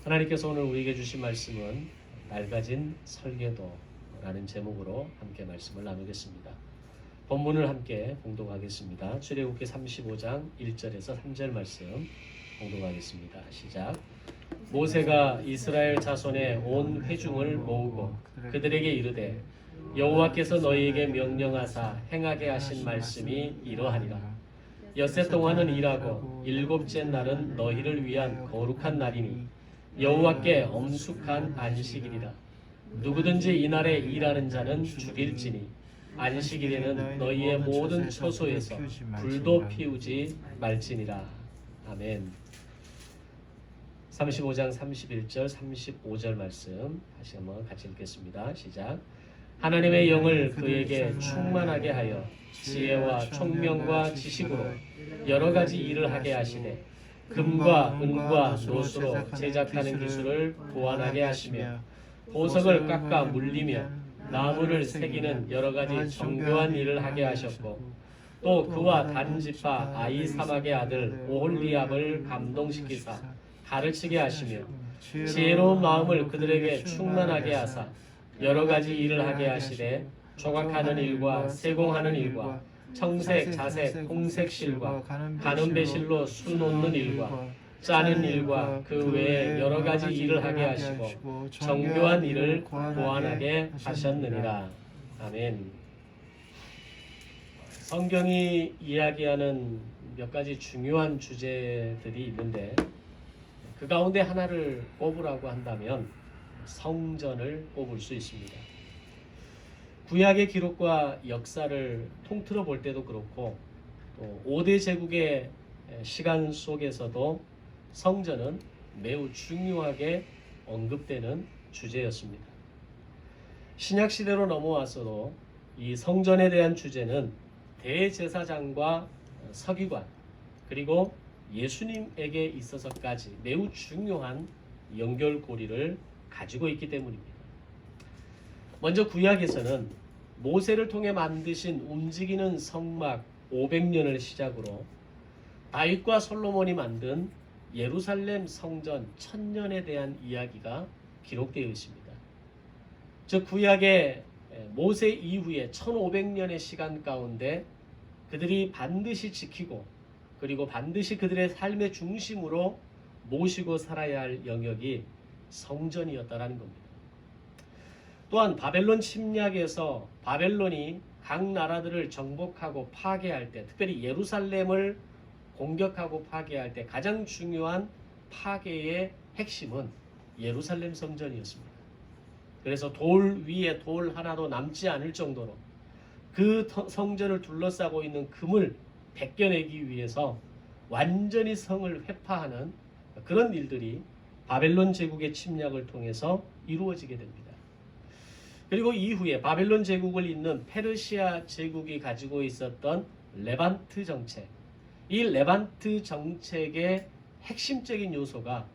하나님께서 오늘 우리에게 주신 말씀은 낡아진 설계도라는 제목으로 함께 말씀을 나누겠습니다. 본문을 함께 봉독하겠습니다. 출애굽기 35장 1절에서 3절 말씀 봉독하겠습니다. 시작. 모세가 이스라엘 자손의 온 회중을 모으고 그들에게 이르되 여호와께서 너희에게 명령하사 행하게 하신 말씀이 이러하니라. 엿새 동안은 일하고 일곱째 날은 너희를 위한 거룩한 날이니 여호와께 엄숙한 안식일이라. 누구든지 이날에 일하는 자는 죽일지니 안식일에는 너희의 모든 처소에서 불도 피우지 말지니라. 아멘. 35장 31절 35절 말씀 다시 한번 같이 읽겠습니다. 시작. 하나님의 영을 그에게 충만하게 하여 지혜와 총명과 지식으로 여러 가지 일을 하게 하시되 금과 은과 노수로 제작하는 기술을 보완하게 하시며 보석을 깎아 물리며 나무를 새기는 여러 가지 정교한 일을 하게 하셨고 또 그와 단지파 아히사막의 아들 오홀리압을 감동시키사 가르치게 하시며 지혜로운 마음을 그들에게 충만하게 하사 여러 가지 일을 하게 하시되 조각하는 일과 세공하는 일과 청색, 자색, 홍색 실과 가는 배실로 수 놓는 일과 짜는 일과 그 외에 여러 가지 일을 하게 하시고 정교한 일을 보완하게 하셨느니라. 아멘. 성경이 이야기하는 몇 가지 중요한 주제들이 있는데 그 가운데 하나를 꼽으라고 한다면 성전을 꼽을 수 있습니다. 구약의 기록과 역사를 통틀어 볼 때도 그렇고 또 5대 제국의 시간 속에서도 성전은 매우 중요하게 언급되는 주제였습니다. 신약 시대로 넘어와서도 이 성전에 대한 주제는 대제사장과 서기관 그리고 예수님에게 있어서까지 매우 중요한 연결고리를 가지고 있기 때문입니다. 먼저 구약에서는 모세를 통해 만드신 움직이는 성막 500년을 시작으로 다윗과 솔로몬이 만든 예루살렘 성전 1000년에 대한 이야기가 기록되어 있습니다. 즉 구약의 모세 이후에 1500년의 시간 가운데 그들이 반드시 지키고 그리고 반드시 그들의 삶의 중심으로 모시고 살아야 할 영역이 성전이었다라는 겁니다. 또한 바벨론 침략에서 바벨론이 각 나라들을 정복하고 파괴할 때 특별히 예루살렘을 공격하고 파괴할 때 가장 중요한 파괴의 핵심은 예루살렘 성전이었습니다. 그래서 돌 위에 돌 하나도 남지 않을 정도로 그 성전을 둘러싸고 있는 금을 벗겨내기 위해서 완전히 성을 회파하는 그런 일들이 바벨론 제국의 침략을 통해서 이루어지게 됩니다. 그리고 이후에 바벨론 제국을 잇는 페르시아 제국이 가지고 있었던 레반트 정책, 이 레반트 정책의 핵심적인 요소가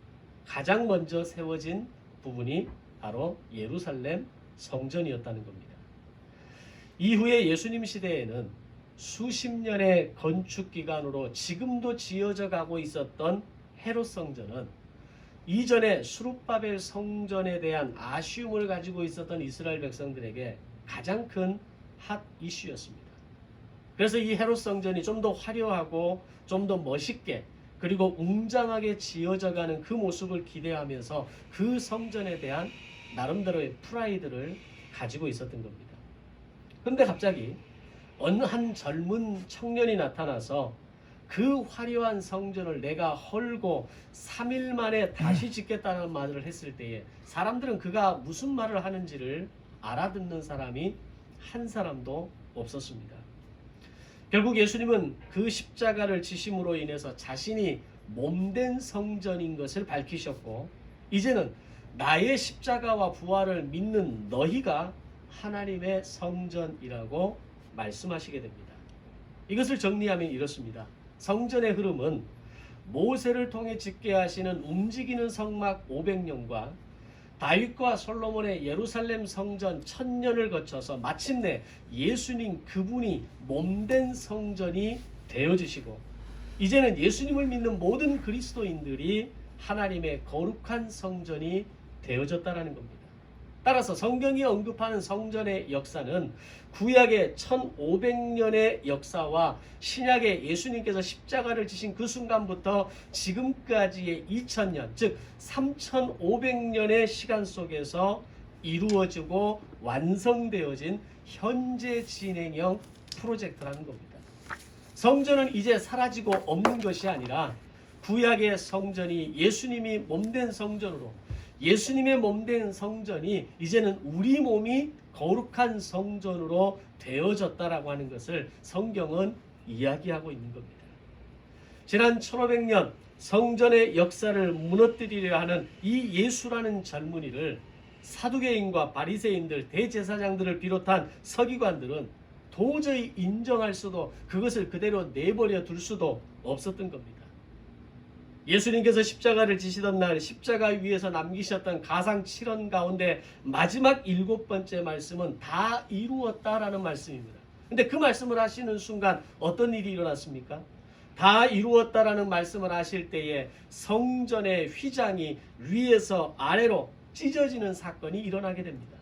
가장 먼저 세워진 부분이 바로 예루살렘 성전이었다는 겁니다. 이후에 예수님 시대에는 수십 년의 건축 기간으로 지금도 지어져 가고 있었던 헤롯 성전은 이전에 수룹바벨 성전에 대한 아쉬움을 가지고 있었던 이스라엘 백성들에게 가장 큰 핫 이슈였습니다. 그래서 이 헤롯 성전이 좀 더 화려하고 좀 더 멋있게 그리고 웅장하게 지어져가는 그 모습을 기대하면서 그 성전에 대한 나름대로의 프라이드를 가지고 있었던 겁니다. 그런데 갑자기 어느 한 젊은 청년이 나타나서 그 화려한 성전을 내가 헐고 3일 만에 다시 짓겠다는 말을 했을 때에 사람들은 그가 무슨 말을 하는지를 알아듣는 사람이 한 사람도 없었습니다. 결국 예수님은 그 십자가를 지심으로 인해서 자신이 몸된 성전인 것을 밝히셨고 이제는 나의 십자가와 부활을 믿는 너희가 하나님의 성전이라고 말씀하시게 됩니다. 이것을 정리하면 이렇습니다. 성전의 흐름은 모세를 통해 짓게 하시는 움직이는 성막 500년과 다윗과 솔로몬의 예루살렘 성전 1000년을 거쳐서 마침내 예수님 그분이 몸된 성전이 되어주시고 이제는 예수님을 믿는 모든 그리스도인들이 하나님의 거룩한 성전이 되어졌다라는 겁니다. 따라서 성경이 언급하는 성전의 역사는 구약의 1500년의 역사와 신약의 예수님께서 십자가를 지신 그 순간부터 지금까지의 2000년, 즉 3500년의 시간 속에서 이루어지고 완성되어진 현재 진행형 프로젝트라는 겁니다. 성전은 이제 사라지고 없는 것이 아니라 구약의 성전이 예수님이 몸된 성전으로, 예수님의 몸된 성전이 이제는 우리 몸이 거룩한 성전으로 되어졌다라고 하는 것을 성경은 이야기하고 있는 겁니다. 지난 1500년 성전의 역사를 무너뜨리려 하는 이 예수라는 젊은이를 사두개인과 바리새인들, 대제사장들을 비롯한 서기관들은 도저히 인정할 수도, 그것을 그대로 내버려 둘 수도 없었던 겁니다. 예수님께서 십자가를 지시던 날 십자가 위에서 남기셨던 가상 7원 가운데 마지막 7번째 말씀은 다 이루었다라는 말씀입니다. 근데 그 말씀을 하시는 순간 어떤 일이 일어났습니까? 다 이루었다라는 말씀을 하실 때에 성전의 휘장이 위에서 아래로 찢어지는 사건이 일어나게 됩니다.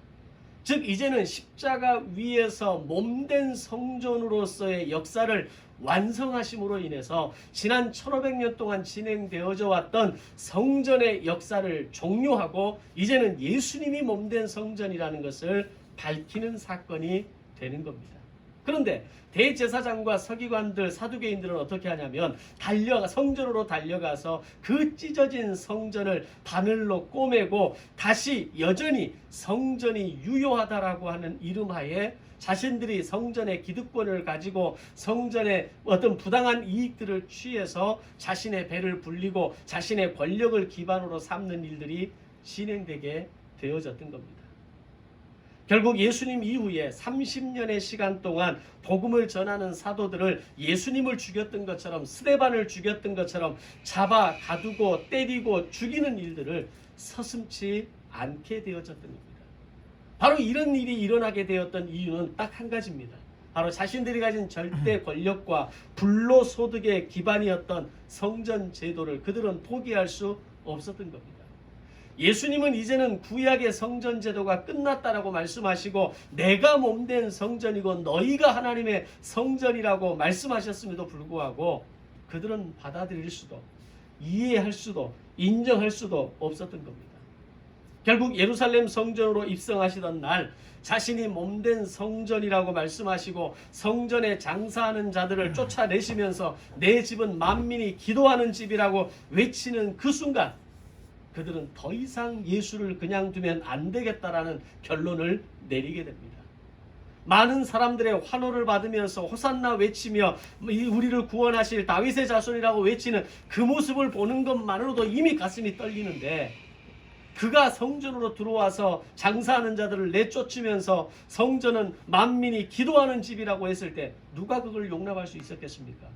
즉 이제는 십자가 위에서 몸된 성전으로서의 역사를 완성하심으로 인해서 지난 1500년 동안 진행되어져 왔던 성전의 역사를 종료하고 이제는 예수님이 몸된 성전이라는 것을 밝히는 사건이 되는 겁니다. 그런데 대제사장과 서기관들, 사두개인들은 어떻게 하냐면 성전으로 달려가서 그 찢어진 성전을 바늘로 꼬매고 다시 여전히 성전이 유효하다라고 하는 이름하에 자신들이 성전의 기득권을 가지고 성전의 어떤 부당한 이익들을 취해서 자신의 배를 불리고 자신의 권력을 기반으로 삼는 일들이 진행되게 되어졌던 겁니다. 결국 예수님 이후에 30년의 시간 동안 복음을 전하는 사도들을 예수님을 죽였던 것처럼, 스데반을 죽였던 것처럼 잡아 가두고 때리고 죽이는 일들을 서슴지 않게 되어졌던 겁니다. 바로 이런 일이 일어나게 되었던 이유는 딱 한 가지입니다. 바로 자신들이 가진 절대 권력과 불로소득의 기반이었던 성전 제도를 그들은 포기할 수 없었던 겁니다. 예수님은 이제는 구약의 성전 제도가 끝났다라고 말씀하시고 내가 몸된 성전이고 너희가 하나님의 성전이라고 말씀하셨음에도 불구하고 그들은 받아들일 수도, 이해할 수도, 인정할 수도 없었던 겁니다. 결국 예루살렘 성전으로 입성하시던 날 자신이 몸된 성전이라고 말씀하시고 성전에 장사하는 자들을 쫓아내시면서 내 집은 만민이 기도하는 집이라고 외치는 그 순간 그들은 더 이상 예수를 그냥 두면 안 되겠다라는 결론을 내리게 됩니다. 많은 사람들의 환호를 받으면서 호산나 외치며 우리를 구원하실 다윗의 자손이라고 외치는 그 모습을 보는 것만으로도 이미 가슴이 떨리는데 그가 성전으로 들어와서 장사하는 자들을 내쫓으면서 성전은 만민이 기도하는 집이라고 했을 때 누가 그걸 용납할 수 있었겠습니까?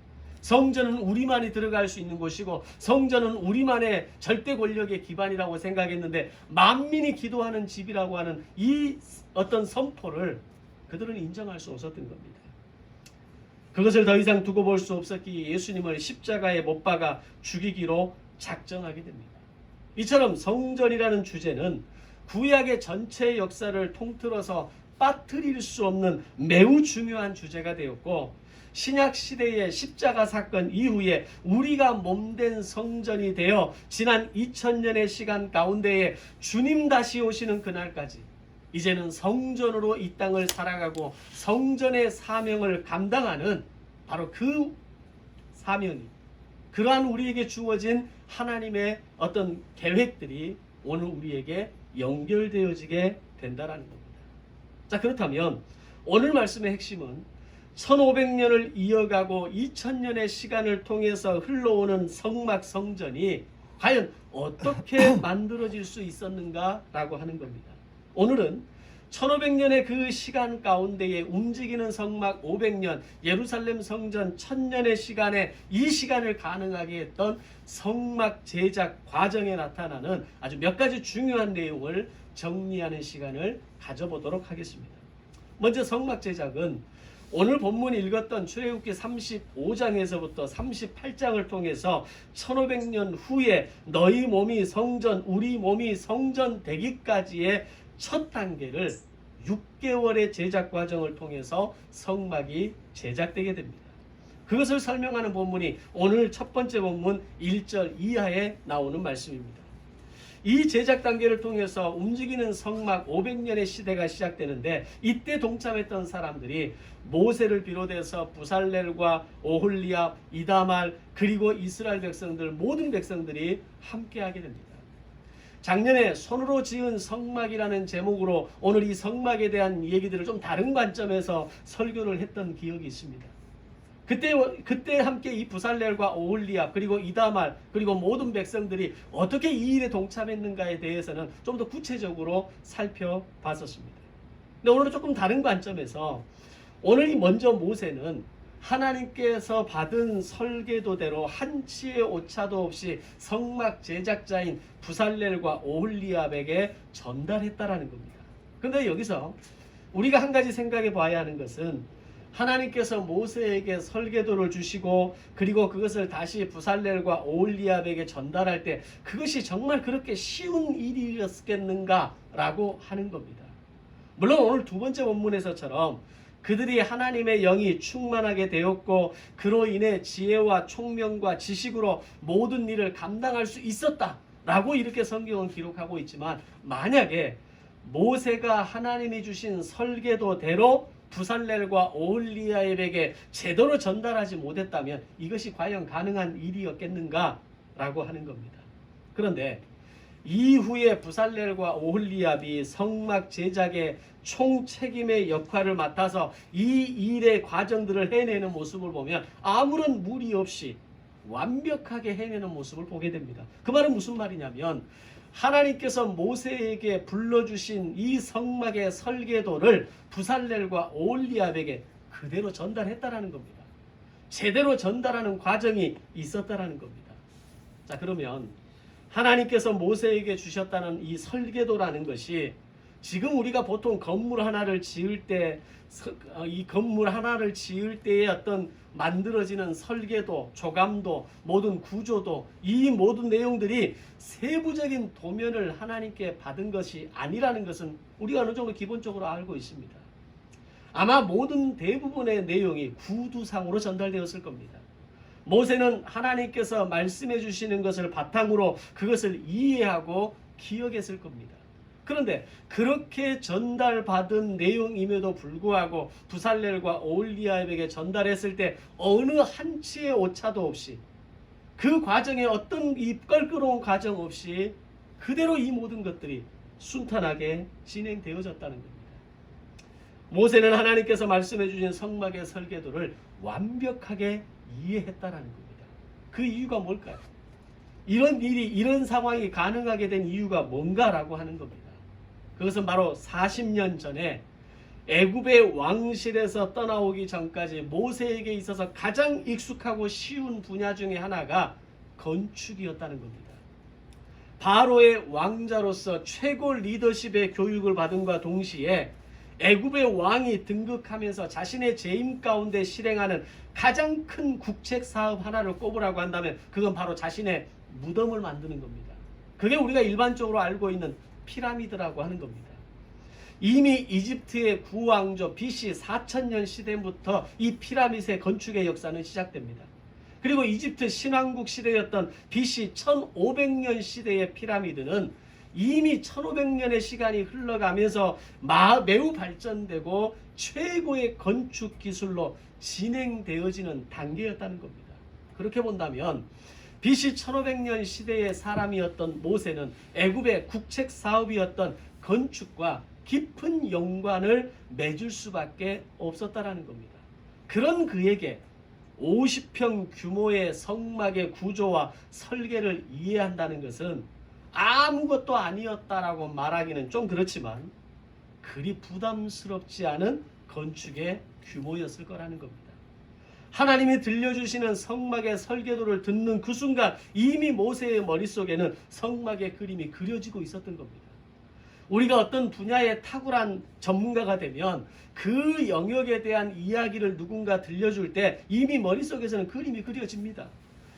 성전은 우리만이 들어갈 수 있는 곳이고 성전은 우리만의 절대 권력의 기반이라고 생각했는데 만민이 기도하는 집이라고 하는 이 어떤 선포를 그들은 인정할 수 없었던 겁니다. 그것을 더 이상 두고 볼 수 없었기에 예수님을 십자가에 못 박아 죽이기로 작정하게 됩니다. 이처럼 성전이라는 주제는 구약의 전체 역사를 통틀어서 빠뜨릴 수 없는 매우 중요한 주제가 되었고 신약 시대의 십자가 사건 이후에 우리가 몸된 성전이 되어 지난 2000년의 시간 가운데에 주님 다시 오시는 그날까지 이제는 성전으로 이 땅을 살아가고 성전의 사명을 감당하는 바로 그 사명이 그러한 우리에게 주어진 하나님의 어떤 계획들이 오늘 우리에게 연결되어지게 된다는 겁니다. 자, 그렇다면 오늘 말씀의 핵심은 1500년을 이어가고 2000년의 시간을 통해서 흘러오는 성막 성전이 과연 어떻게 만들어질 수 있었는가라고 하는 겁니다. 오늘은 1500년의 그 시간 가운데에 움직이는 성막 500년, 예루살렘 성전 1000년의 시간에 이 시간을 가능하게 했던 성막 제작 과정에 나타나는 아주 몇 가지 중요한 내용을 정리하는 시간을 가져보도록 하겠습니다. 먼저 성막 제작은 오늘 본문 읽었던 출애굽기 35장에서부터 38장을 통해서 1500년 후에 너희 몸이 성전, 우리 몸이 성전 되기까지의 첫 단계를 6개월의 제작 과정을 통해서 성막이 제작되게 됩니다. 그것을 설명하는 본문이 오늘 첫 번째 본문 1절 이하에 나오는 말씀입니다. 이 제작 단계를 통해서 움직이는 성막 500년의 시대가 시작되는데, 이때 동참했던 사람들이 모세를 비롯해서 부살렐과 오홀리압, 이다말, 그리고 이스라엘 백성들, 모든 백성들이 함께하게 됩니다. 작년에 손으로 지은 성막이라는 제목으로 오늘 이 성막에 대한 얘기들을 좀 다른 관점에서 설교를 했던 기억이 있습니다. 그때 함께 이 부살렐과 오홀리압, 그리고 이다말, 그리고 모든 백성들이 어떻게 이 일에 동참했는가에 대해서는 좀 더 구체적으로 살펴봤었습니다. 근데 오늘은 조금 다른 관점에서, 오늘 먼저 모세는 하나님께서 받은 설계도대로 한치의 오차도 없이 성막 제작자인 부살렐과 오홀리압에게 전달했다라는 겁니다. 그런데 여기서 우리가 한 가지 생각해 봐야 하는 것은, 하나님께서 모세에게 설계도를 주시고 그리고 그것을 다시 부살렐과 오홀리압에게 전달할 때 그것이 정말 그렇게 쉬운 일이었겠는가라고 하는 겁니다. 물론 오늘 두 번째 본문에서처럼 그들이 하나님의 영이 충만하게 되었고 그로 인해 지혜와 총명과 지식으로 모든 일을 감당할 수 있었다라고 이렇게 성경은 기록하고 있지만, 만약에 모세가 하나님이 주신 설계도대로 부살렐과 오홀리압에게 제대로 전달하지 못했다면 이것이 과연 가능한 일이었겠는가라고 하는 겁니다. 그런데 이후에 부살렐과 오홀리압이 성막 제작의 총책임의 역할을 맡아서 이 일의 과정들을 해내는 모습을 보면 아무런 무리 없이 완벽하게 해내는 모습을 보게 됩니다. 그 말은 무슨 말이냐면, 하나님께서 모세에게 불러주신 이 성막의 설계도를 부살렐과 오홀리압에게 그대로 전달했다라는 겁니다. 제대로 전달하는 과정이 있었다라는 겁니다. 자, 그러면 하나님께서 모세에게 주셨다는 이 설계도라는 것이 지금 우리가 보통 건물 하나를 지을 때, 이 건물 하나를 지을 때의 어떤 만들어지는 설계도, 조감도, 모든 구조도, 이 모든 내용들이 세부적인 도면을 하나님께 받은 것이 아니라는 것은 우리가 어느 정도 기본적으로 알고 있습니다. 아마 모든 대부분의 내용이 구두상으로 전달되었을 겁니다. 모세는 하나님께서 말씀해 주시는 것을 바탕으로 그것을 이해하고 기억했을 겁니다. 그런데 그렇게 전달받은 내용임에도 불구하고 부살렐과 오홀리압에게 전달했을 때 어느 한치의 오차도 없이, 그 과정에 어떤 이 껄끄러운 과정 없이 그대로 이 모든 것들이 순탄하게 진행되어졌다는 겁니다. 모세는 하나님께서 말씀해 주신 성막의 설계도를 완벽하게 이해했다라는 겁니다. 그 이유가 뭘까요? 이런 일이, 이런 상황이 가능하게 된 이유가 뭔가라고 하는 겁니다. 그것은 바로 40년 전에 애굽의 왕실에서 떠나오기 전까지 모세에게 있어서 가장 익숙하고 쉬운 분야 중에 하나가 건축이었다는 겁니다. 바로의 왕자로서 최고 리더십의 교육을 받음과 동시에 애굽의 왕이 등극하면서 자신의 재임 가운데 실행하는 가장 큰 국책 사업 하나를 꼽으라고 한다면 그건 바로 자신의 무덤을 만드는 겁니다. 그게 우리가 일반적으로 알고 있는 피라미드라고 하는 겁니다. 이미 이집트의 구왕조 BC 4000년 시대부터 이 피라미드의 건축의 역사는 시작됩니다. 그리고 이집트 신왕국 시대였던 BC 1500년 시대의 피라미드는 이미 1500년의 시간이 흘러가면서 매우 발전되고 최고의 건축 기술로 진행되어지는 단계였다는 겁니다. 그렇게 본다면 BC 1500년 시대의 사람이었던 모세는 애굽의 국책 사업이었던 건축과 깊은 연관을 맺을 수밖에 없었다라는 겁니다. 그런 그에게 50평 규모의 성막의 구조와 설계를 이해한다는 것은 아무것도 아니었다라고 말하기는 좀 그렇지만 그리 부담스럽지 않은 건축의 규모였을 거라는 겁니다. 하나님이 들려주시는 성막의 설계도를 듣는 그 순간 이미 모세의 머릿속에는 성막의 그림이 그려지고 있었던 겁니다. 우리가 어떤 분야에 탁월한 전문가가 되면 그 영역에 대한 이야기를 누군가 들려줄 때 이미 머릿속에서는 그림이 그려집니다.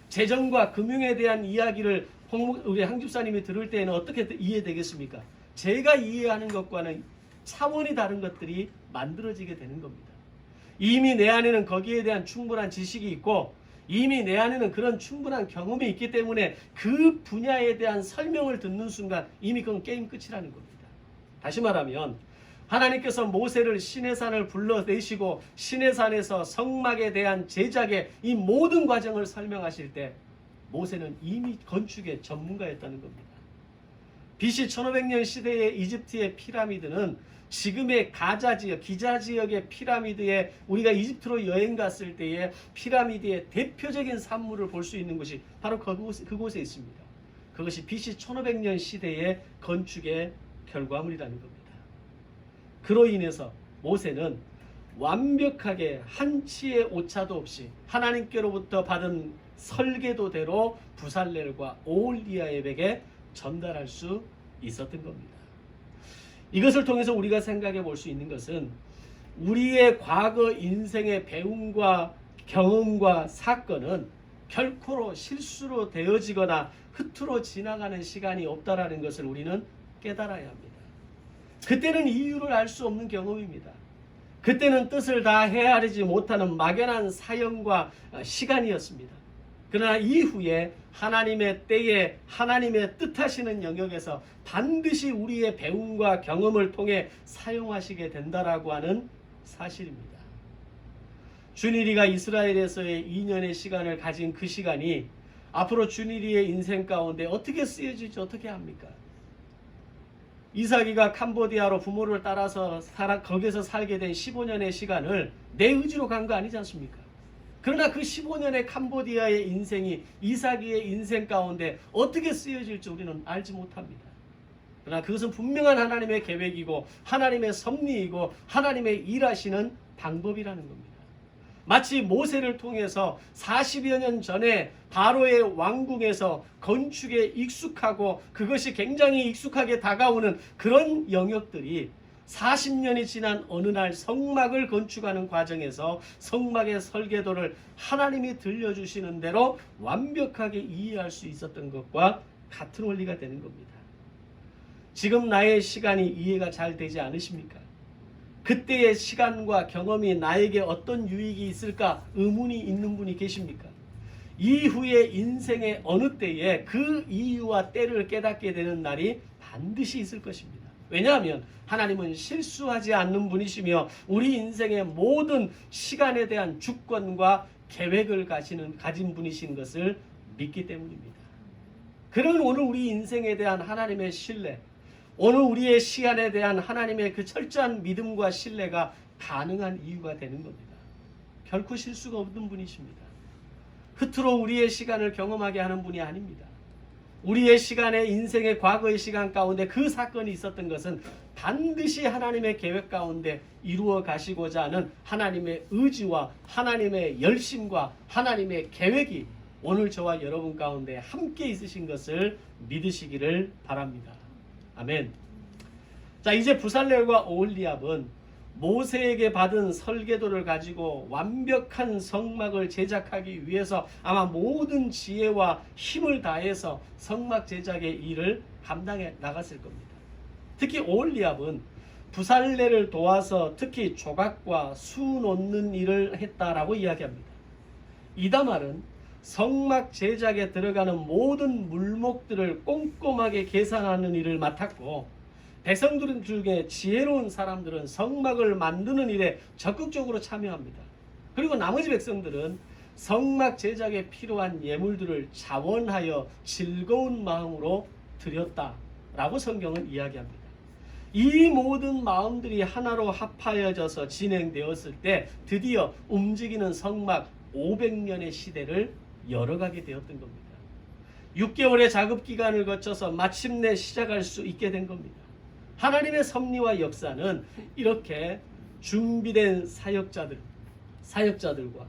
재정과 금융에 대한 이야기를 우리 황 집사님이 들을 때에는 어떻게 이해되겠습니까? 제가 이해하는 것과는 차원이 다른 것들이 만들어지게 되는 겁니다. 이미 내 안에는 거기에 대한 충분한 지식이 있고 이미 내 안에는 그런 충분한 경험이 있기 때문에 그 분야에 대한 설명을 듣는 순간 이미 그건 게임 끝이라는 겁니다. 다시 말하면 하나님께서 모세를 시내산을 불러내시고 시내산에서 성막에 대한 제작의 이 모든 과정을 설명하실 때 모세는 이미 건축의 전문가였다는 겁니다. BC 1500년 시대의 이집트의 피라미드는 지금의 가자 지역, 기자 지역의 피라미드에 우리가 이집트로 여행 갔을 때의 피라미드의 대표적인 산물을 볼 수 있는 곳이 바로 그곳에 있습니다. 그것이 BC 1500년 시대의 건축의 결과물이라는 겁니다. 그로 인해서 모세는 완벽하게 한치의 오차도 없이 하나님께로부터 받은 설계도대로 부살렐과 오홀리압에게 전달할 수 있었던 겁니다. 이것을 통해서 우리가 생각해 볼 수 있는 것은 우리의 과거 인생의 배움과 경험과 사건은 결코로 실수로 되어지거나 흐트러 지나가는 시간이 없다라는 것을 우리는 깨달아야 합니다. 그때는 이유를 알 수 없는 경험입니다. 그때는 뜻을 다 헤아리지 못하는 막연한 사형과 시간이었습니다. 그러나 이후에 하나님의 때에 하나님의 뜻하시는 영역에서 반드시 우리의 배움과 경험을 통해 사용하시게 된다라고 하는 사실입니다. 주니리가 이스라엘에서의 2년의 시간을 가진 그 시간이 앞으로 주니리의 인생 가운데 어떻게 쓰여질지 어떻게 합니까? 이삭이가 캄보디아로 부모를 따라서 거기서 살게 된 15년의 시간을 내 의지로 간 거 아니지 않습니까? 그러나 그 15년의 캄보디아의 인생이 이삭이의 인생 가운데 어떻게 쓰여질지 우리는 알지 못합니다. 그러나 그것은 분명한 하나님의 계획이고 하나님의 섭리이고 하나님의 일하시는 방법이라는 겁니다. 마치 모세를 통해서 40여 년 전에 바로의 왕궁에서 건축에 익숙하고 그것이 굉장히 익숙하게 다가오는 그런 영역들이 40년이 지난 어느 날 성막을 건축하는 과정에서 성막의 설계도를 하나님이 들려주시는 대로 완벽하게 이해할 수 있었던 것과 같은 원리가 되는 겁니다. 지금 나의 시간이 이해가 잘 되지 않으십니까? 그때의 시간과 경험이 나에게 어떤 유익이 있을까 의문이 있는 분이 계십니까? 이후의 인생의 어느 때에 그 이유와 때를 깨닫게 되는 날이 반드시 있을 것입니다. 왜냐하면 하나님은 실수하지 않는 분이시며 우리 인생의 모든 시간에 대한 주권과 계획을 가진 분이신 것을 믿기 때문입니다. 그런 오늘 우리 인생에 대한 하나님의 신뢰, 오늘 우리의 시간에 대한 하나님의 그 철저한 믿음과 신뢰가 가능한 이유가 되는 겁니다. 결코 실수가 없는 분이십니다. 흐트러 우리의 시간을 경험하게 하는 분이 아닙니다. 우리의 시간에 인생의 과거의 시간 가운데 그 사건이 있었던 것은 반드시 하나님의 계획 가운데 이루어 가시고자 하는 하나님의 의지와 하나님의 열심과 하나님의 계획이 오늘 저와 여러분 가운데 함께 있으신 것을 믿으시기를 바랍니다. 아멘. 자, 이제 부살렐과 오홀리압은 모세에게 받은 설계도를 가지고 완벽한 성막을 제작하기 위해서 아마 모든 지혜와 힘을 다해서 성막 제작의 일을 감당해 나갔을 겁니다. 특히 오홀리압은 부살렐을 도와서 특히 조각과 수 놓는 일을 했다라고 이야기합니다. 이다말은 성막 제작에 들어가는 모든 물목들을 꼼꼼하게 계산하는 일을 맡았고 백성들 중에 지혜로운 사람들은 성막을 만드는 일에 적극적으로 참여합니다. 그리고 나머지 백성들은 성막 제작에 필요한 예물들을 자원하여 즐거운 마음으로 드렸다라고 성경은 이야기합니다. 이 모든 마음들이 하나로 합하여져서 진행되었을 때 드디어 움직이는 성막 500년의 시대를 열어가게 되었던 겁니다. 6개월의 작업 기간을 거쳐서 마침내 시작할 수 있게 된 겁니다. 하나님의 섭리와 역사는 이렇게 준비된 사역자들과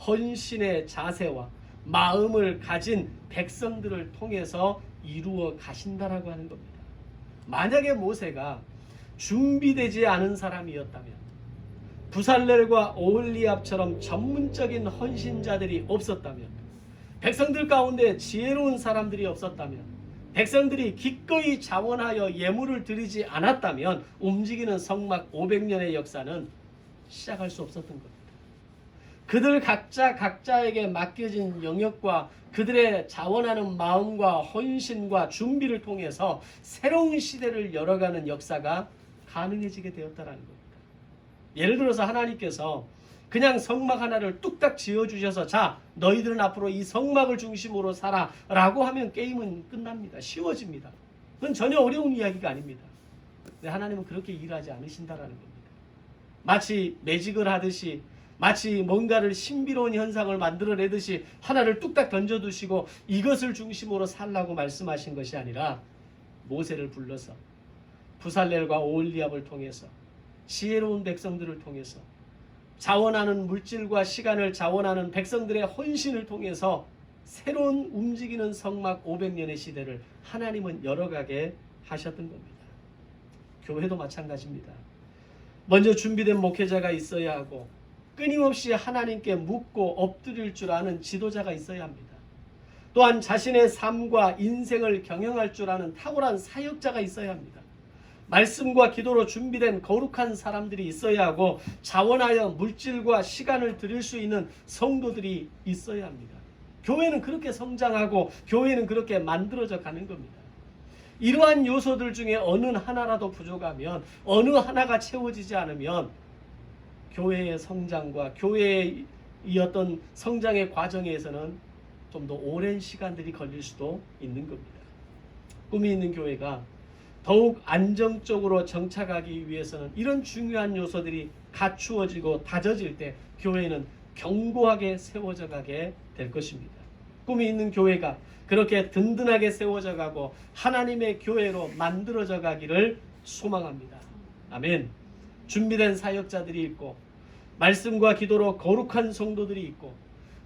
헌신의 자세와 마음을 가진 백성들을 통해서 이루어 가신다라고 하는 겁니다. 만약에 모세가 준비되지 않은 사람이었다면, 부살렐과 오홀리압처럼 전문적인 헌신자들이 없었다면, 백성들 가운데 지혜로운 사람들이 없었다면, 백성들이 기꺼이 자원하여 예물을 드리지 않았다면 움직이는 성막 500년의 역사는 시작할 수 없었던 겁니다. 그들 각자에게 맡겨진 영역과 그들의 자원하는 마음과 헌신과 준비를 통해서 새로운 시대를 열어가는 역사가 가능해지게 되었다는 겁니다. 예를 들어서 하나님께서 그냥 성막 하나를 뚝딱 지어주셔서 자, 너희들은 앞으로 이 성막을 중심으로 살아 라고 하면 게임은 끝납니다. 쉬워집니다. 그건 전혀 어려운 이야기가 아닙니다. 근데 하나님은 그렇게 일하지 않으신다라는 겁니다. 마치 매직을 하듯이, 마치 뭔가를 신비로운 현상을 만들어내듯이 하나를 뚝딱 던져두시고 이것을 중심으로 살라고 말씀하신 것이 아니라, 모세를 불러서 부살렐과 오홀리압을 통해서 지혜로운 백성들을 통해서 자원하는 물질과 시간을 자원하는 백성들의 헌신을 통해서 새로운 움직이는 성막 500년의 시대를 하나님은 열어가게 하셨던 겁니다. 교회도 마찬가지입니다. 먼저 준비된 목회자가 있어야 하고, 끊임없이 하나님께 묻고 엎드릴 줄 아는 지도자가 있어야 합니다. 또한 자신의 삶과 인생을 경영할 줄 아는 탁월한 사역자가 있어야 합니다. 말씀과 기도로 준비된 거룩한 사람들이 있어야 하고, 자원하여 물질과 시간을 드릴 수 있는 성도들이 있어야 합니다. 교회는 그렇게 성장하고 교회는 그렇게 만들어져 가는 겁니다. 이러한 요소들 중에 어느 하나라도 부족하면, 어느 하나가 채워지지 않으면 교회의 성장과 교회의 이 어떤 성장의 과정에서는 좀 더 오랜 시간들이 걸릴 수도 있는 겁니다. 꿈이 있는 교회가 더욱 안정적으로 정착하기 위해서는 이런 중요한 요소들이 갖추어지고 다져질 때 교회는 견고하게 세워져 가게 될 것입니다. 꿈이 있는 교회가 그렇게 든든하게 세워져 가고 하나님의 교회로 만들어져 가기를 소망합니다. 아멘. 준비된 사역자들이 있고, 말씀과 기도로 거룩한 성도들이 있고,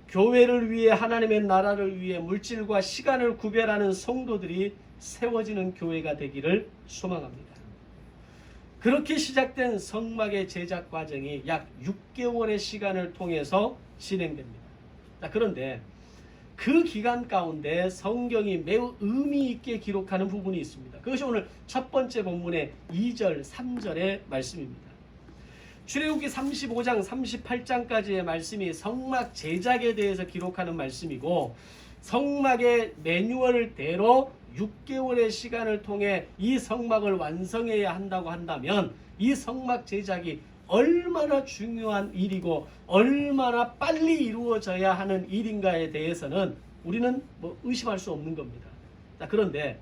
교회를 위해, 하나님의 나라를 위해 물질과 시간을 구별하는 성도들이 세워지는 교회가 되기를 소망합니다. 그렇게 시작된 성막의 제작 과정이 약 6개월의 시간을 통해서 진행됩니다. 그런데 그 기간 가운데 성경이 매우 의미 있게 기록하는 부분이 있습니다. 그것이 오늘 첫 번째 본문의 2절, 3절의 말씀입니다. 출애굽기 35장, 38장까지의 말씀이 성막 제작에 대해서 기록하는 말씀이고, 성막의 매뉴얼대로 6개월의 시간을 통해 이 성막을 완성해야 한다고 한다면 이 성막 제작이 얼마나 중요한 일이고 얼마나 빨리 이루어져야 하는 일인가에 대해서는 우리는 의심할 수 없는 겁니다. 그런데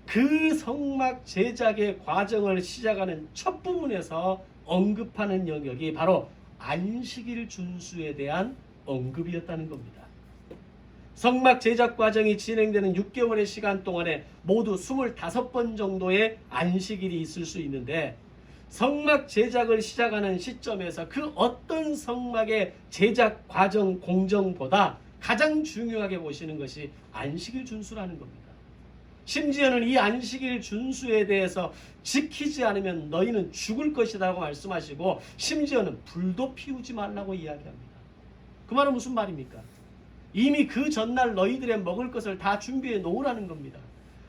그 성막 제작의 과정을 시작하는 첫 부분에서 언급하는 영역이 바로 안식일 준수에 대한 언급이었다는 겁니다. 성막 제작 과정이 진행되는 6개월의 시간 동안에 모두 25번 정도의 안식일이 있을 수 있는데, 성막 제작을 시작하는 시점에서 그 어떤 성막의 제작 과정 공정보다 가장 중요하게 보시는 것이 안식일 준수라는 겁니다. 심지어는 이 안식일 준수에 대해서 지키지 않으면 너희는 죽을 것이라고 말씀하시고, 심지어는 불도 피우지 말라고 이야기합니다. 그 말은 무슨 말입니까? 이미 그 전날 너희들의 먹을 것을 다 준비해 놓으라는 겁니다.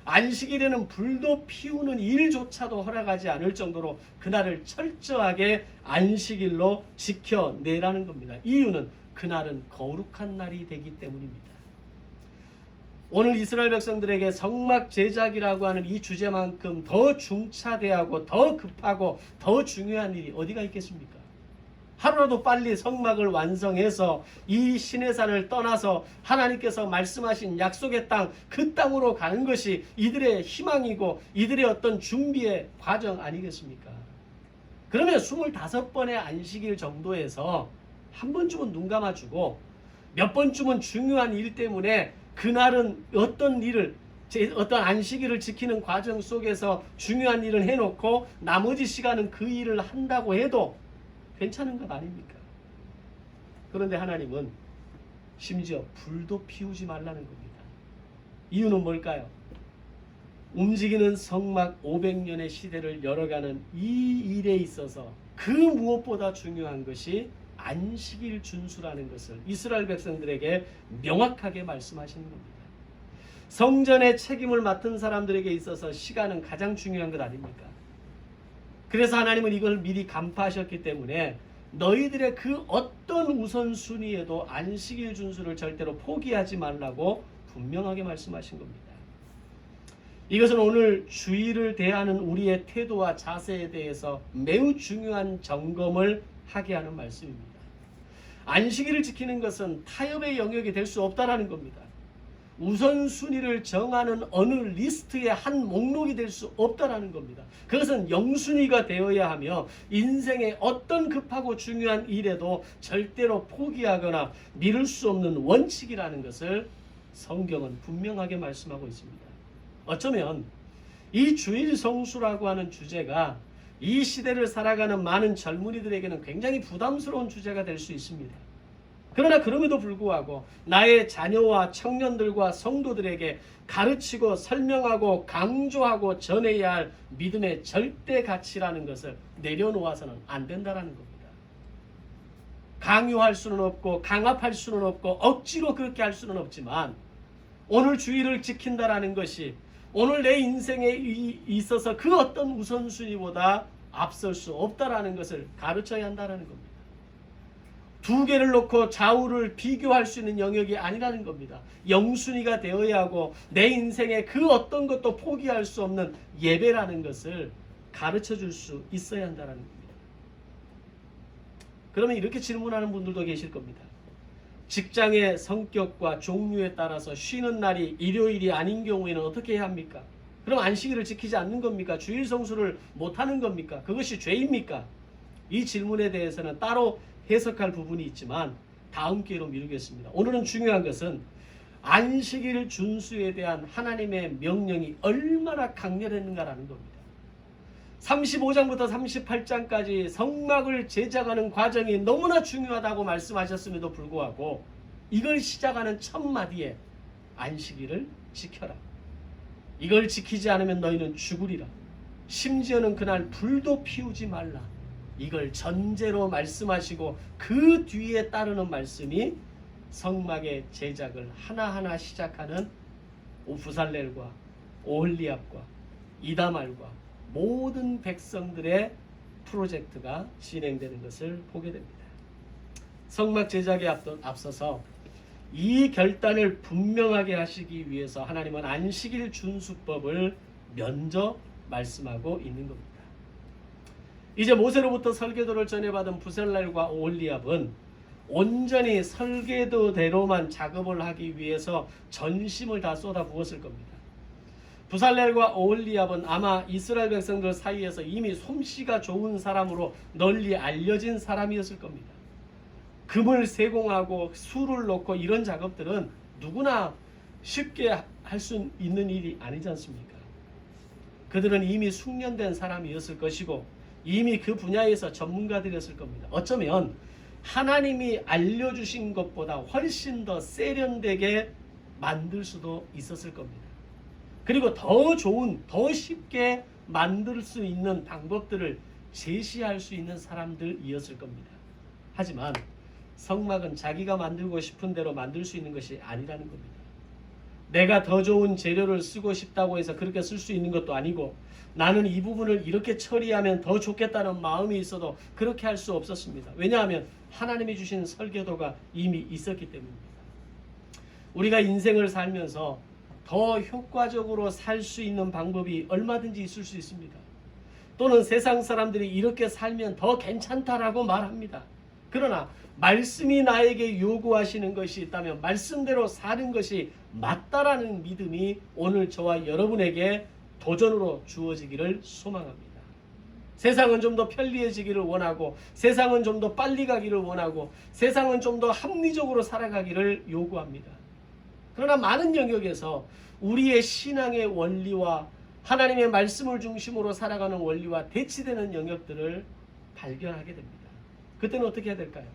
안식일에는 불도 피우는 일조차도 허락하지 않을 정도로 그날을 철저하게 안식일로 지켜내라는 겁니다. 이유는 그날은 거룩한 날이 되기 때문입니다. 오늘 이스라엘 백성들에게 성막 제작이라고 하는 이 주제만큼 더 중차대하고 더 급하고 더 중요한 일이 어디가 있겠습니까? 하루라도 빨리 성막을 완성해서 이 시내산을 떠나서 하나님께서 말씀하신 약속의 땅, 그 땅으로 가는 것이 이들의 희망이고 이들의 어떤 준비의 과정 아니겠습니까? 그러면 25번의 안식일 정도에서 한 번쯤은 눈 감아주고 몇 번쯤은 중요한 일 때문에 그날은 어떤 일을, 어떤 안식일을 지키는 과정 속에서 중요한 일을 해놓고 나머지 시간은 그 일을 한다고 해도 괜찮은 것 아닙니까? 그런데 하나님은 심지어 불도 피우지 말라는 겁니다. 이유는 뭘까요? 움직이는 성막 500년의 시대를 열어가는 이 일에 있어서 그 무엇보다 중요한 것이 안식일 준수라는 것을 이스라엘 백성들에게 명확하게 말씀하시는 겁니다. 성전의 책임을 맡은 사람들에게 있어서 시간은 가장 중요한 것 아닙니까? 그래서 하나님은 이걸 미리 간파하셨기 때문에 너희들의 그 어떤 우선순위에도 안식일 준수를 절대로 포기하지 말라고 분명하게 말씀하신 겁니다. 이것은 오늘 주일을 대하는 우리의 태도와 자세에 대해서 매우 중요한 점검을 하게 하는 말씀입니다. 안식일을 지키는 것은 타협의 영역이 될 수 없다는 겁니다. 우선순위를 정하는 어느 리스트의 한 목록이 될 수 없다는 겁니다. 그것은 영순위가 되어야 하며 인생의 어떤 급하고 중요한 일에도 절대로 포기하거나 미룰 수 없는 원칙이라는 것을 성경은 분명하게 말씀하고 있습니다. 어쩌면 이 주일 성수라고 하는 주제가 이 시대를 살아가는 많은 젊은이들에게는 굉장히 부담스러운 주제가 될 수 있습니다. 그러나 그럼에도 불구하고 나의 자녀와 청년들과 성도들에게 가르치고 설명하고 강조하고 전해야 할 믿음의 절대 가치라는 것을 내려놓아서는 안 된다는 겁니다. 강요할 수는 없고 강압할 수는 없고 억지로 그렇게 할 수는 없지만 오늘 주일을 지킨다라는 것이 오늘 내 인생에 있어서 그 어떤 우선순위보다 앞설 수 없다라는 것을 가르쳐야 한다는 겁니다. 두 개를 놓고 좌우를 비교할 수 있는 영역이 아니라는 겁니다. 영순위가 되어야 하고 내 인생에 그 어떤 것도 포기할 수 없는 예배라는 것을 가르쳐 줄 수 있어야 한다는 겁니다. 그러면 이렇게 질문하는 분들도 계실 겁니다. 직장의 성격과 종류에 따라서 쉬는 날이 일요일이 아닌 경우에는 어떻게 해야 합니까? 그럼 안식일을 지키지 않는 겁니까? 주일 성수를 못하는 겁니까? 그것이 죄입니까? 이 질문에 대해서는 따로 해석할 부분이 있지만 다음 기회로 미루겠습니다. 오늘은 중요한 것은 안식일 준수에 대한 하나님의 명령이 얼마나 강렬했는가라는 겁니다. 35장부터 38장까지 성막을 제작하는 과정이 너무나 중요하다고 말씀하셨음에도 불구하고 이걸 시작하는 첫 마디에 안식일을 지켜라. 이걸 지키지 않으면 너희는 죽으리라. 심지어는 그날 불도 피우지 말라. 이걸 전제로 말씀하시고 그 뒤에 따르는 말씀이 성막의 제작을 하나하나 시작하는 부살렐과 오홀리압과 이다말과 모든 백성들의 프로젝트가 진행되는 것을 보게 됩니다. 성막 제작에 앞서서 이 결단을 분명하게 하시기 위해서 하나님은 안식일 준수법을 먼저 말씀하고 있는 겁니다. 이제 모세로부터 설계도를 전해받은 부살렐과 오홀리압은 온전히 설계도대로만 작업을 하기 위해서 전심을 다 쏟아부었을 겁니다. 부살렐과 오홀리압은 아마 이스라엘 백성들 사이에서 이미 솜씨가 좋은 사람으로 널리 알려진 사람이었을 겁니다. 금을 세공하고 수를 넣고 이런 작업들은 누구나 쉽게 할 수 있는 일이 아니지 않습니까? 그들은 이미 숙련된 사람이었을 것이고 이미 그 분야에서 전문가들이었을 겁니다. 어쩌면 하나님이 알려주신 것보다 훨씬 더 세련되게 만들 수도 있었을 겁니다. 그리고 더 좋은, 더 쉽게 만들 수 있는 방법들을 제시할 수 있는 사람들이었을 겁니다. 하지만 성막은 자기가 만들고 싶은 대로 만들 수 있는 것이 아니라는 겁니다. 내가 더 좋은 재료를 쓰고 싶다고 해서 그렇게 쓸 수 있는 것도 아니고 나는 이 부분을 이렇게 처리하면 더 좋겠다는 마음이 있어도 그렇게 할 수 없었습니다. 왜냐하면 하나님이 주신 설계도가 이미 있었기 때문입니다. 우리가 인생을 살면서 더 효과적으로 살 수 있는 방법이 얼마든지 있을 수 있습니다. 또는 세상 사람들이 이렇게 살면 더 괜찮다라고 말합니다. 그러나 말씀이 나에게 요구하시는 것이 있다면 말씀대로 사는 것이 맞다라는 믿음이 오늘 저와 여러분에게 도전으로 주어지기를 소망합니다. 세상은 좀 더 편리해지기를 원하고 세상은 좀 더 빨리 가기를 원하고 세상은 좀 더 합리적으로 살아가기를 요구합니다. 그러나 많은 영역에서 우리의 신앙의 원리와 하나님의 말씀을 중심으로 살아가는 원리와 대치되는 영역들을 발견하게 됩니다. 그때는 어떻게 해야 될까요?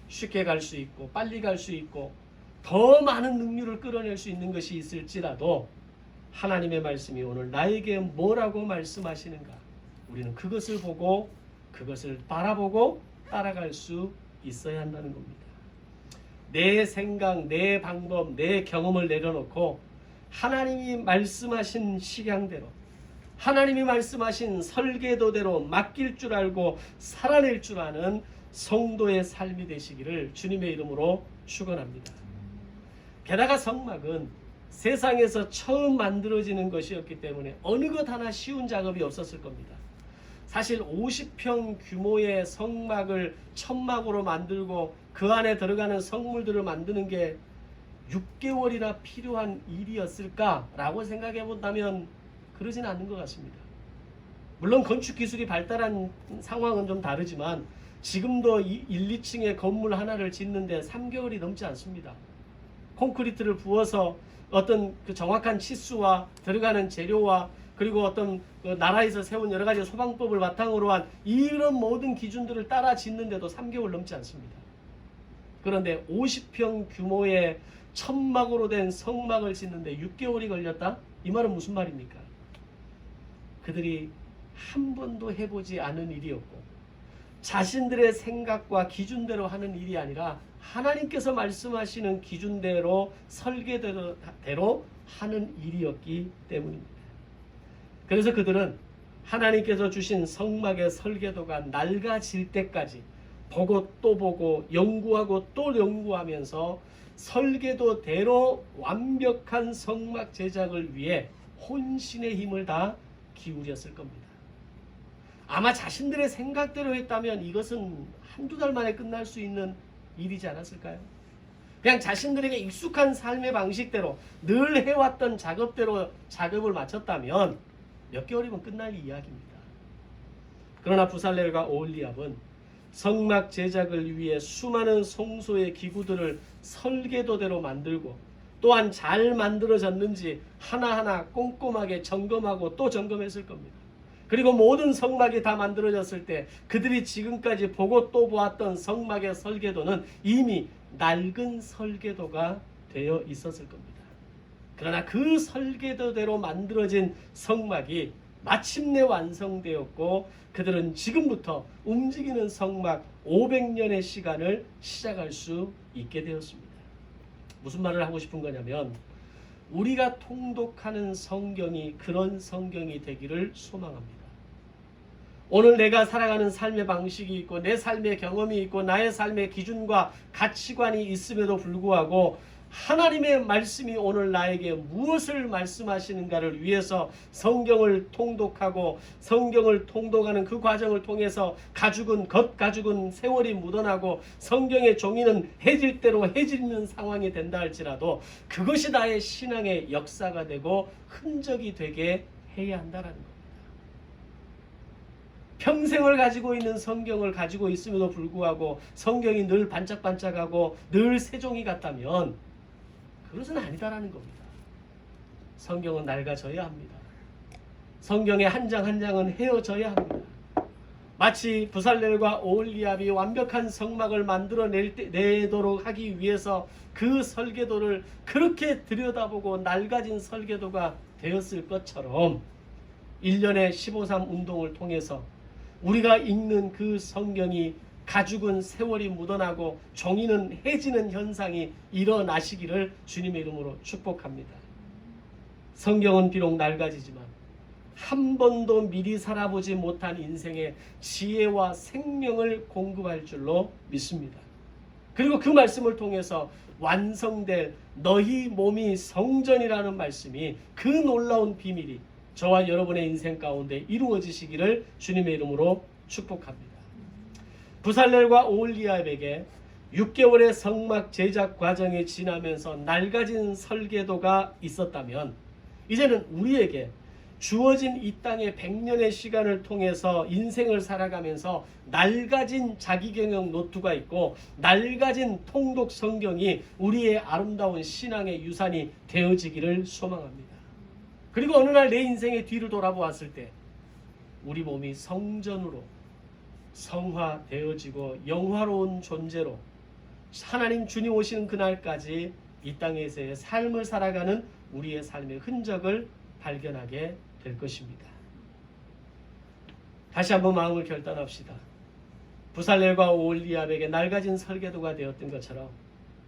쉽게 갈 수 있고 빨리 갈 수 있고 더 많은 능률을 끌어낼 수 있는 것이 있을지라도 하나님의 말씀이 오늘 나에게 뭐라고 말씀하시는가? 우리는 그것을 보고 그것을 바라보고 따라갈 수 있어야 한다는 겁니다. 내 생각, 내 방법, 내 경험을 내려놓고 하나님이 말씀하신 식양대로, 하나님이 말씀하신 설계도대로 맡길 줄 알고 살아낼 줄 아는 성도의 삶이 되시기를 주님의 이름으로 축원합니다. 게다가 성막은 세상에서 처음 만들어지는 것이었기 때문에 어느 것 하나 쉬운 작업이 없었을 겁니다. 사실 50평 규모의 성막을 천막으로 만들고 그 안에 들어가는 성물들을 만드는 게 6개월이나 필요한 일이었을까라고 생각해 본다면 그러진 않는 것 같습니다. 물론 건축 기술이 발달한 상황은 좀 다르지만 지금도 1, 2층의 건물 하나를 짓는데 3개월이 넘지 않습니다. 콘크리트를 부어서 어떤 그 정확한 치수와 들어가는 재료와 그리고 어떤 그 나라에서 세운 여러 가지 소방법을 바탕으로 한 이런 모든 기준들을 따라 짓는데도 3개월 넘지 않습니다. 그런데 50평 규모의 천막으로 된 성막을 짓는데 6개월이 걸렸다? 이 말은 무슨 말입니까? 그들이 한 번도 해보지 않은 일이었고 자신들의 생각과 기준대로 하는 일이 아니라 하나님께서 말씀하시는 기준대로 설계대로 하는 일이었기 때문입니다. 그래서 그들은 하나님께서 주신 성막의 설계도가 낡아질 때까지 보고 또 보고 연구하고 또 연구하면서 설계도대로 완벽한 성막 제작을 위해 혼신의 힘을 다 기울였을 겁니다. 아마 자신들의 생각대로 했다면 이것은 한두 달 만에 끝날 수 있는 일이지 않았을까요? 그냥 자신들에게 익숙한 삶의 방식대로 늘 해왔던 작업대로 작업을 마쳤다면 몇 개월이면 끝날 이야기입니다. 그러나 부살렐과 오홀리압은 성막 제작을 위해 수많은 성소의 기구들을 설계도대로 만들고 또한 잘 만들어졌는지 하나하나 꼼꼼하게 점검하고 또 점검했을 겁니다. 그리고 모든 성막이 다 만들어졌을 때 그들이 지금까지 보고 또 보았던 성막의 설계도는 이미 낡은 설계도가 되어 있었을 겁니다. 그러나 그 설계도대로 만들어진 성막이 마침내 완성되었고 그들은 지금부터 움직이는 성막 500년의 시간을 시작할 수 있게 되었습니다. 무슨 말을 하고 싶은 거냐면 우리가 통독하는 성경이 그런 성경이 되기를 소망합니다. 오늘 내가 살아가는 삶의 방식이 있고 내 삶의 경험이 있고 나의 삶의 기준과 가치관이 있음에도 불구하고 하나님의 말씀이 오늘 나에게 무엇을 말씀하시는가를 위해서 성경을 통독하고 성경을 통독하는 그 과정을 통해서 가죽은 세월이 묻어나고 성경의 종이는 해질 대로 해지는 상황이 된다 할지라도 그것이 나의 신앙의 역사가 되고 흔적이 되게 해야 한다는 겁니다. 평생을 가지고 있는 성경을 가지고 있음에도 불구하고 성경이 늘 반짝반짝하고 늘 새종이 같다면 그것은 아니다라는 겁니다. 성경은 낡아져야 합니다. 성경의 한 장 한 장은 헤어져야 합니다. 마치 부살렐과 오홀리압이 완벽한 성막을 만들어내도록 하기 위해서 그 설계도를 그렇게 들여다보고 낡아진 설계도가 되었을 것처럼 1년의 15.3 운동을 통해서 우리가 읽는 그 성경이 가죽은 세월이 묻어나고 종이는 해지는 현상이 일어나시기를 주님의 이름으로 축복합니다. 성경은 비록 낡아지지만 한 번도 미리 살아보지 못한 인생의 지혜와 생명을 공급할 줄로 믿습니다. 그리고 그 말씀을 통해서 완성될 너희 몸이 성전이라는 말씀이 그 놀라운 비밀이 저와 여러분의 인생 가운데 이루어지시기를 주님의 이름으로 축복합니다. 부살렐과 오홀리압에게 6개월의 성막 제작 과정이 지나면서 낡아진 설계도가 있었다면 이제는 우리에게 주어진 이 땅의 100년의 시간을 통해서 인생을 살아가면서 낡아진 자기경영 노트가 있고 낡아진 통독 성경이 우리의 아름다운 신앙의 유산이 되어지기를 소망합니다. 그리고 어느 날 내 인생의 뒤를 돌아보았을 때 우리 몸이 성전으로 성화되어지고 영화로운 존재로 하나님 주님 오시는 그날까지 이 땅에서의 삶을 살아가는 우리의 삶의 흔적을 발견하게 될 것입니다. 다시 한번 마음을 결단합시다. 부살렐과 오홀리압에게 낡아진 설계도가 되었던 것처럼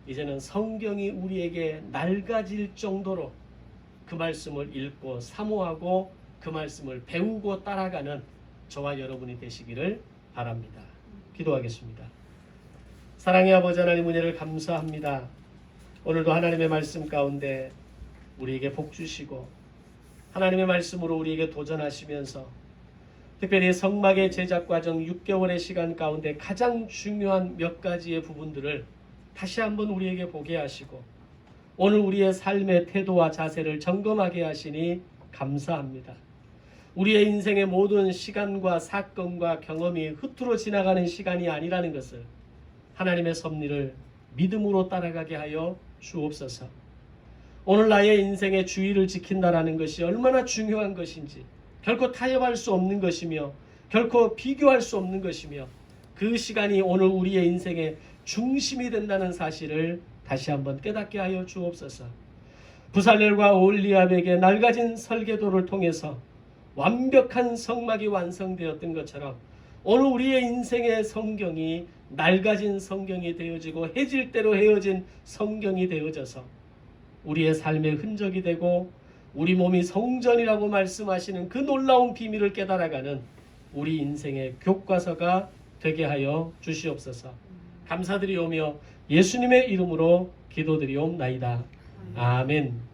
이제는 성경이 우리에게 낡아질 정도로 그 말씀을 읽고 사모하고 그 말씀을 배우고 따라가는 저와 여러분이 되시기를 바랍니다. 기도하겠습니다. 사랑의 아버지 하나님, 은혜를 감사합니다. 오늘도 하나님의 말씀 가운데 우리에게 복 주시고 하나님의 말씀으로 우리에게 도전하시면서 특별히 성막의 제작 과정 6개월의 시간 가운데 가장 중요한 몇 가지의 부분들을 다시 한번 우리에게 보게 하시고 오늘 우리의 삶의 태도와 자세를 점검하게 하시니 감사합니다. 우리의 인생의 모든 시간과 사건과 경험이 흩어져 지나가는 시간이 아니라는 것을 하나님의 섭리를 믿음으로 따라가게 하여 주옵소서. 오늘 나의 인생의 주의를 지킨다라는 것이 얼마나 중요한 것인지 결코 타협할 수 없는 것이며 결코 비교할 수 없는 것이며 그 시간이 오늘 우리의 인생의 중심이 된다는 사실을 다시 한번 깨닫게 하여 주옵소서. 부살렐과 오홀리압에게 낡아진 설계도를 통해서 완벽한 성막이 완성되었던 것처럼 오늘 우리의 인생의 성경이 낡아진 성경이 되어지고 해질 대로 헤어진 성경이 되어져서 우리의 삶의 흔적이 되고 우리 몸이 성전이라고 말씀하시는 그 놀라운 비밀을 깨달아가는 우리 인생의 교과서가 되게 하여 주시옵소서. 감사드리오며 예수님의 이름으로 기도드리옵나이다. 아멘.